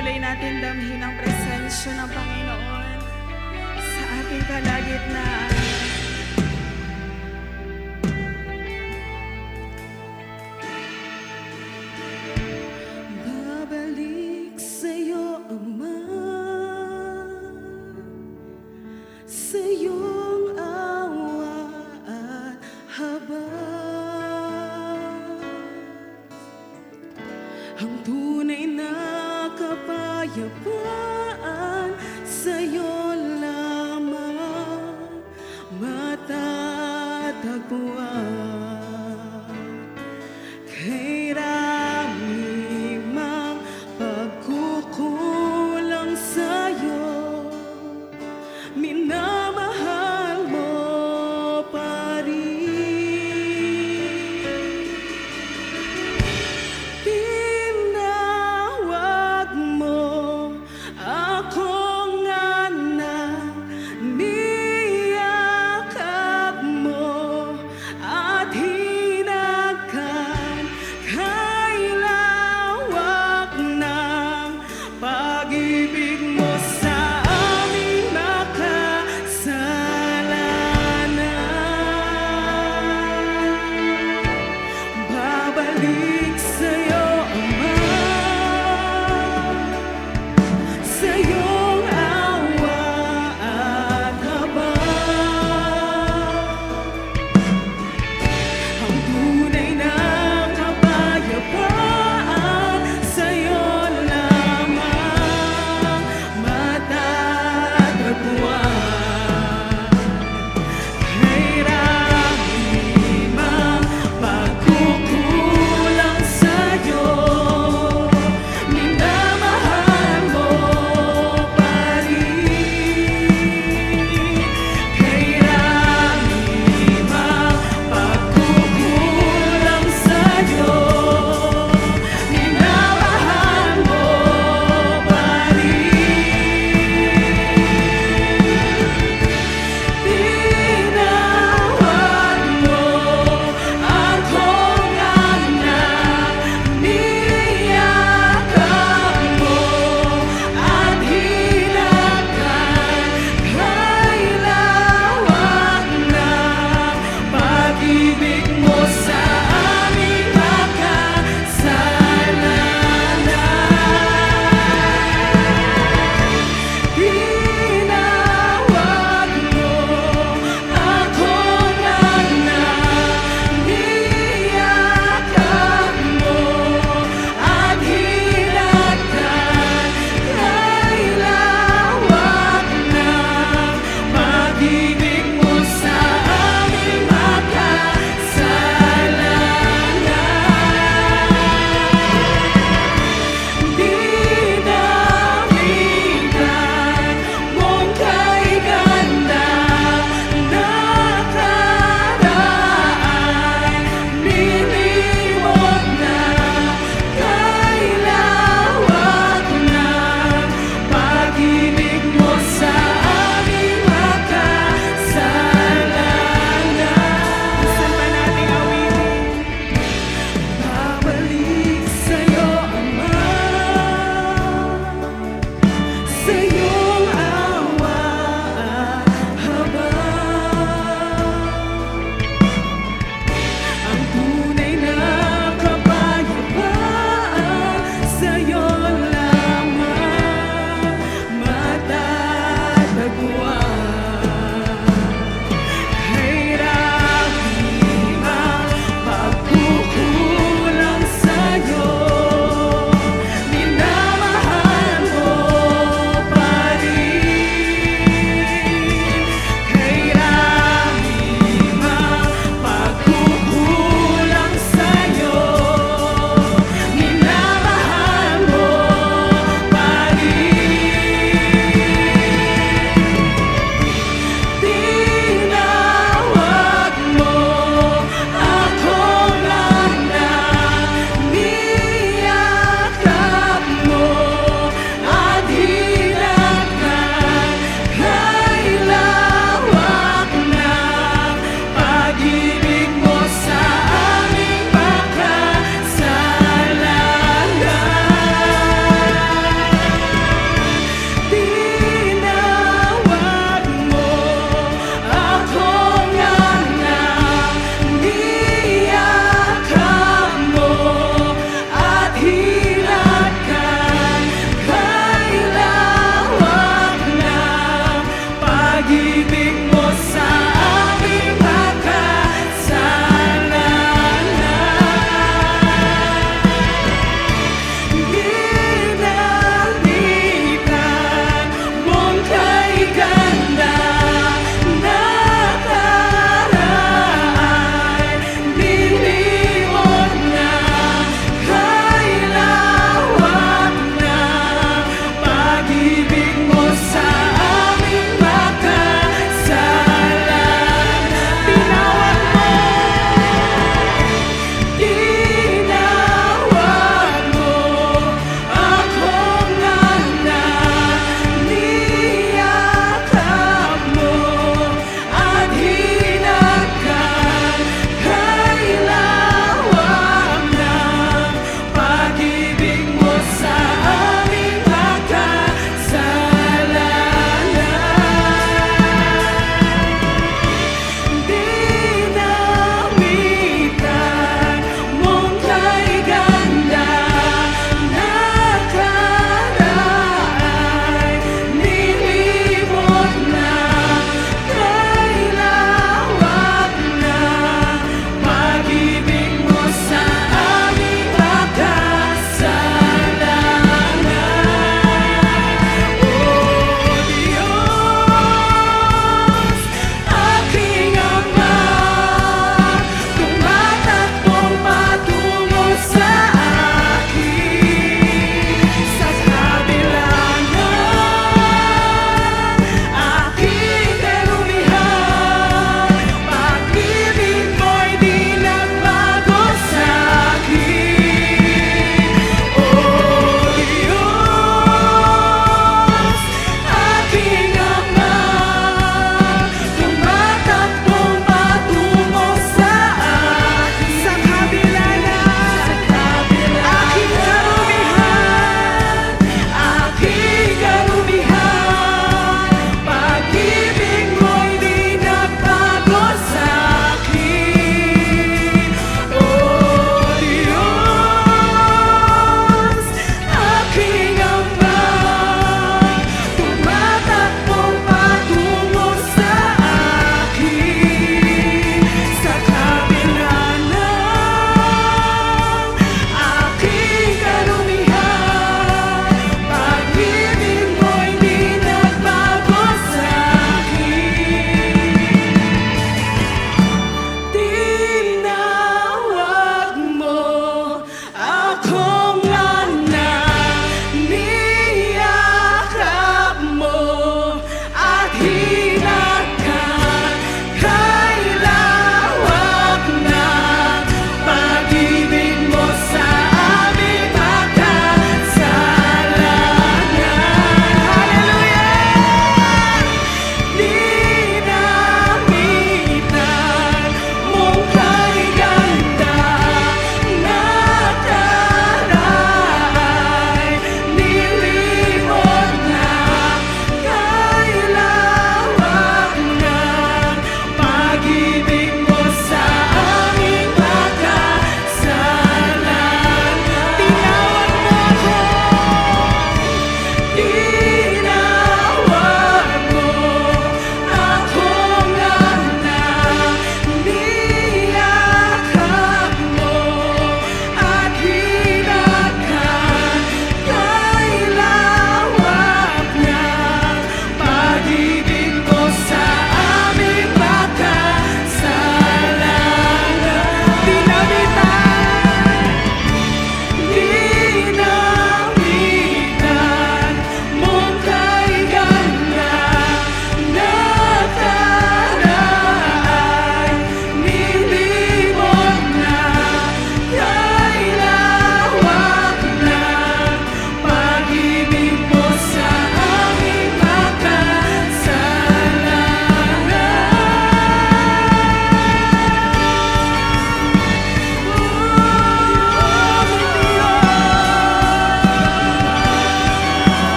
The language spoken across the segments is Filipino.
patuloy natin damhin ang presensya ng Panginoon sa ating kalagitnaan. Babalik sa'yo, Ama, sa iyong awa at habag. Ang tunay na kapayapaan sa'yo lamang matatagpuan. Kay rami mang pagkukulang sa'yo, minamahal mo pa rin. Tinawag mo akong anak, niyakap mo at hinagkan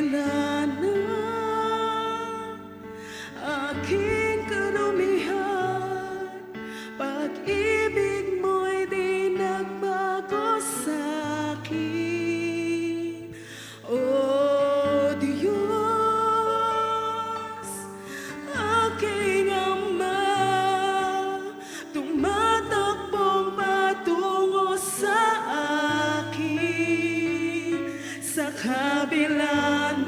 kabila ng aking karumihan, pag-ibig mo'y di nagbago sa'kin. O Diyos, aking Ama, tumatakbong patungo sa akin, sa kabila ng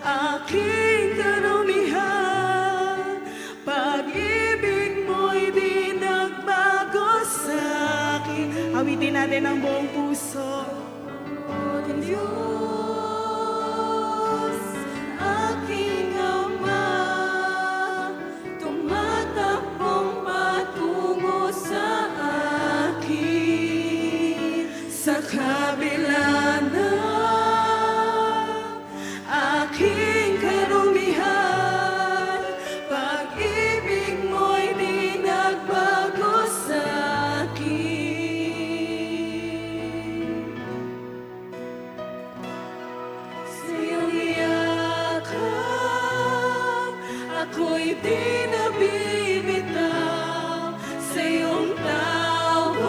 aking karumihan, pag-ibig mo'y di nagbago sa'kin. Awitin natin ang buong puso. O Diyos, aking Ama, tumatakbong patungo sa akin, sa kabila ng aking karumihan, pag-ibig mo'y di nagbago sa'kin. Sa iyong yakap, ako'y di nabibitaw. Sa iyong tawag,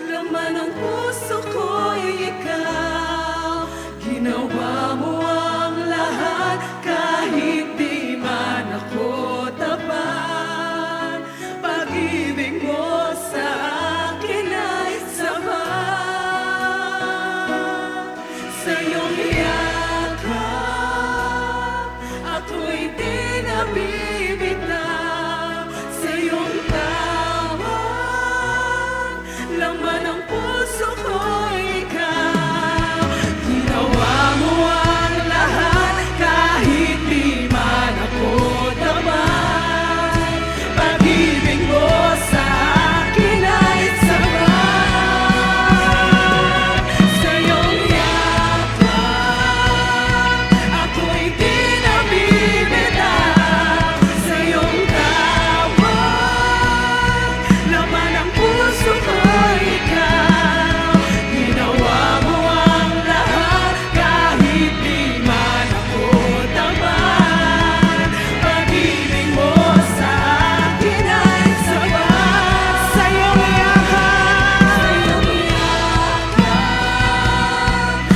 laman ng puso ko'y ikaw. Ginawa mo ang lahat kahit di man ako tapat. Pag-ibig mo sa akin ay sapat. Sa iyong yakap, ako'y di nabibitaw. Sa iyong tawag, laman ng puso ko'y ikaw. Ginawa mo ang lahat kahit di man ako tapat. Pag-ibig mo sa akin ay sapat. Sa iyong yakap, ako'y di nabibitaw. Sa iyong tawag, laman ng puso ko'y ikaw. Ginawa mo ang lahat kahit di man ako tapat. Pag-ibig mo sa akin ay sapat. Sa iyong yakap,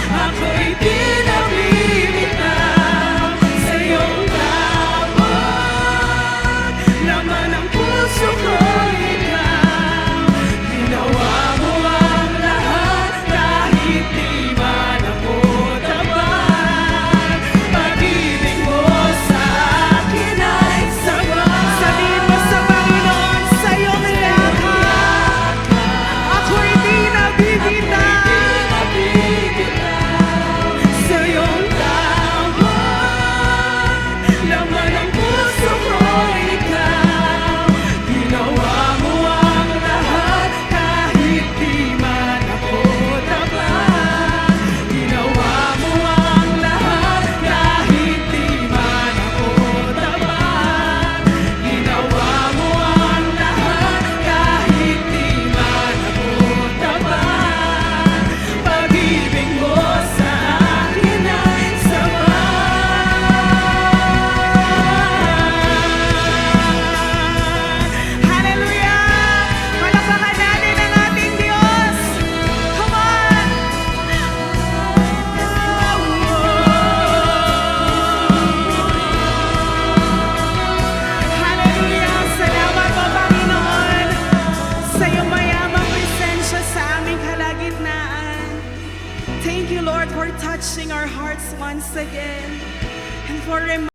ako'y di nabibitaw. Sa iyong tawag, laman ng puso ko'y ikaw. Ginawa mo ang lahat kahit di man ako tapat. Pag-ibig mo sa akin ay sapat. Sabihin mo sa Panginoon, sa iyong yakap, ako'y di nabibitaw. Sa iyong tawag, laman ng puso ko'y ikaw. Ginawa mo ang lahat kahit di man ako tapat. Ginawa mo ang lahat kahit di man ako tapat. Ginawa mo ang lahat kahit di man ako tapat. Pag-ibig mo sa akin ay sapat. Hallelujah! Palakpakan natin ang ating Diyos. Come on! Hallelujah! Salamat po, Panginoon, sa iyong mayamang presensya sa aming kalagitnaan. Thank you, Lord, for touching our hearts once again and for reminding